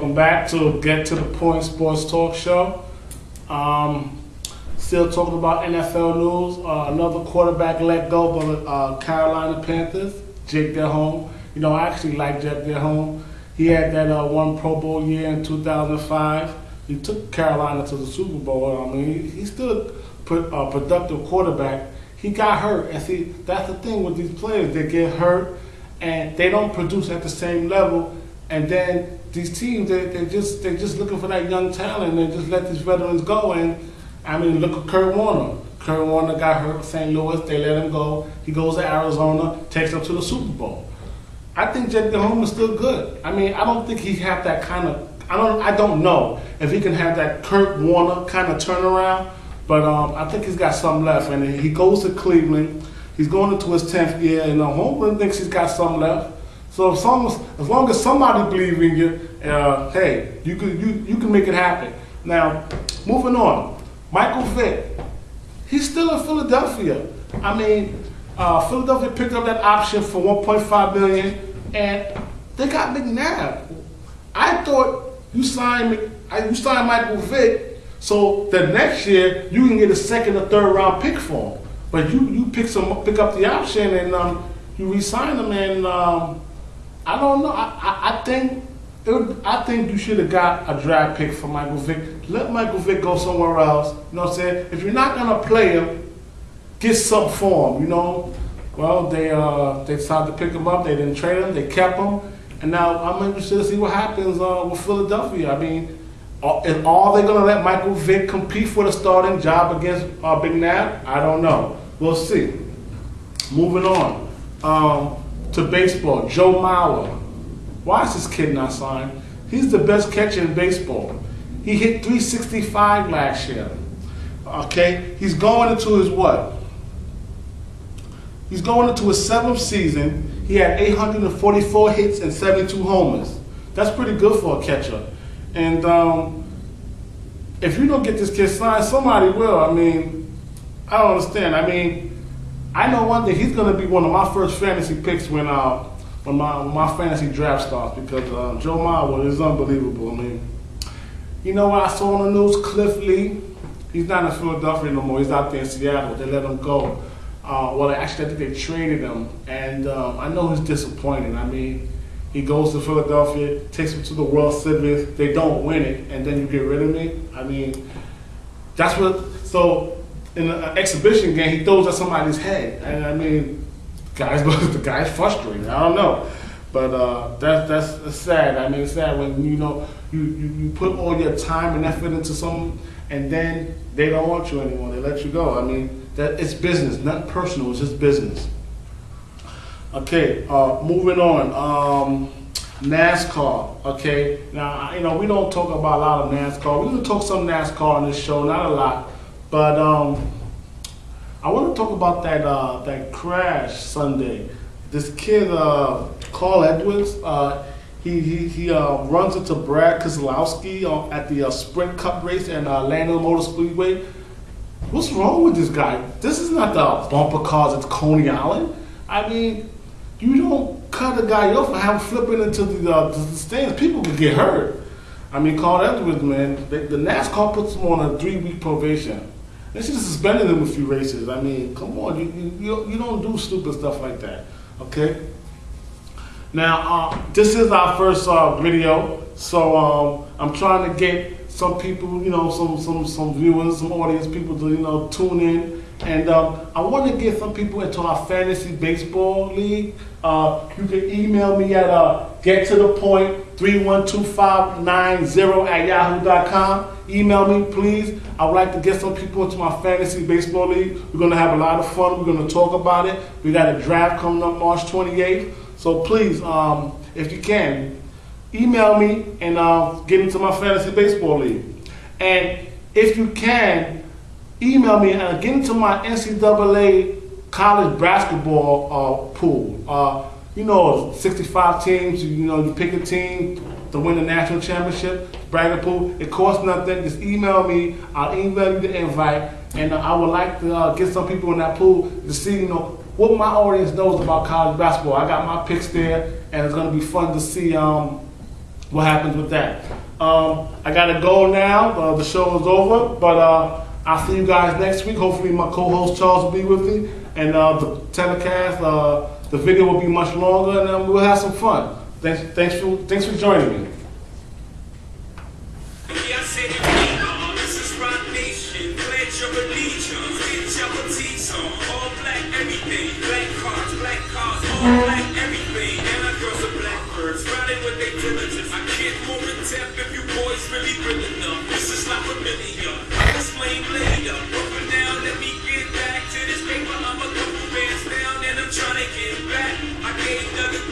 Welcome back to Get to the Point Sports Talk Show. Still talking about NFL news. Another quarterback let go by the Carolina Panthers, Jake Delhomme. You know, I actually like Jake Delhomme. He had that one Pro Bowl year in 2005. He took Carolina to the Super Bowl. I mean, he's still a productive quarterback. He got hurt, and see, that's the thing with these players. They get hurt, and they don't produce at the same level. And then these teams, they're just looking for that young talent and just let these veterans go. And I mean, look at Kurt Warner. Kurt Warner got hurt with St. Louis. They let him go. He goes to Arizona, takes them to the Super Bowl. I think Jake Delhomme is still good. I mean, I don't think he have that kind of. I don't know if he can have that Kurt Warner kind of turnaround. But I think he's got something left. And he goes to Cleveland. He's going into his 10th year, and Holmgren thinks he's got something left. So as long as somebody believes in you, hey, you can make it happen. Now, moving on, Michael Vick, he's still in Philadelphia. I mean, Philadelphia picked up that option for $1.5 million, and they got McNabb. I thought you signed Michael Vick so the next year you can get a second or third round pick for him. But you pick up the option and you re-sign him, and I don't know. I think you should have got a draft pick for Michael Vick. Let Michael Vick go somewhere else. You know what I'm saying? If you're not gonna play him, get something for him. You know. Well, they decided to pick him up. They didn't trade him. They kept him, and now I'm interested to see what happens with Philadelphia. I mean, are they gonna let Michael Vick compete for the starting job against McNabb? I don't know. We'll see. Moving on. To baseball, Joe Mauer. Why is this kid not signed? He's the best catcher in baseball. He hit 365 last year. Okay, he's going into his what? He's going into his 7th season. He had 844 hits and 72 homers. That's pretty good for a catcher. And if you don't get this kid signed, somebody will. I mean, I don't understand. I mean, I know one thing, he's going to be one of my first fantasy picks when my fantasy draft starts, because Joe Mauer is unbelievable. I mean, you know what I saw on the news? Cliff Lee, he's not in Philadelphia no more. He's out there in Seattle. They let him go. Well, actually, I think they traded him, and I know he's disappointed. I mean, he goes to Philadelphia, takes him to the World Series. They don't win it, and then you get rid of me. I mean, that's what. So in an exhibition game, he throws at somebody's head, and I mean, the guy's frustrated. I don't know, but that's sad. I mean, it's sad when you put all your time and effort into something, and then they don't want you anymore. They let you go. I mean, it's business, not personal. It's just business. Okay, moving on. NASCAR. Okay, now we don't talk about a lot of NASCAR. We're gonna talk some NASCAR on this show, not a lot, but I want to talk about that crash Sunday. This kid, Carl Edwards, he runs into Brad Keselowski at the Sprint Cup race in Atlanta Motor Speedway. What's wrong with this guy? This is not the bumper cars at Coney Island. I mean, you don't cut a guy off and have him flipping into the stands. People could get hurt. I mean, Carl Edwards, man, the NASCAR puts him on a 3-week probation. They should have suspended him a few races. I mean, come on, you don't do stupid stuff like that, okay? Now, this is our first video, so I'm trying to get some people, some viewers, some audience people to, tune in. And I want to get some people into our fantasy baseball league. You can email me at get2dapoint31250@yahoo.com. Email me, please. I would like to get some people into my fantasy baseball league. We're going to have a lot of fun. We're going to talk about it. We got a draft coming up March 28th. So please, if you can, email me and get into my fantasy baseball league. And if you can, email me and get into my NCAA college basketball pool. 65 teams. You pick a team to win the national championship, bracket pool. It costs nothing. Just email me. I'll email you the invite, and I would like to get some people in that pool to see, what my audience knows about college basketball. I got my picks there, and it's going to be fun to see what happens with that. I gotta go now. The show is over, but I'll see you guys next week. Hopefully my co-host Charles will be with me, and the telecast, the video will be much longer, and we'll have some fun. Thanks for joining me. All black everything, and our girls are blackbirds, riding with their diligence. I can't more in depth if you boys really real enough. This is not familiar, I'll explain later. But for now, let me get back to this paper. I'm a couple bands down and I'm trying to get back. I gave another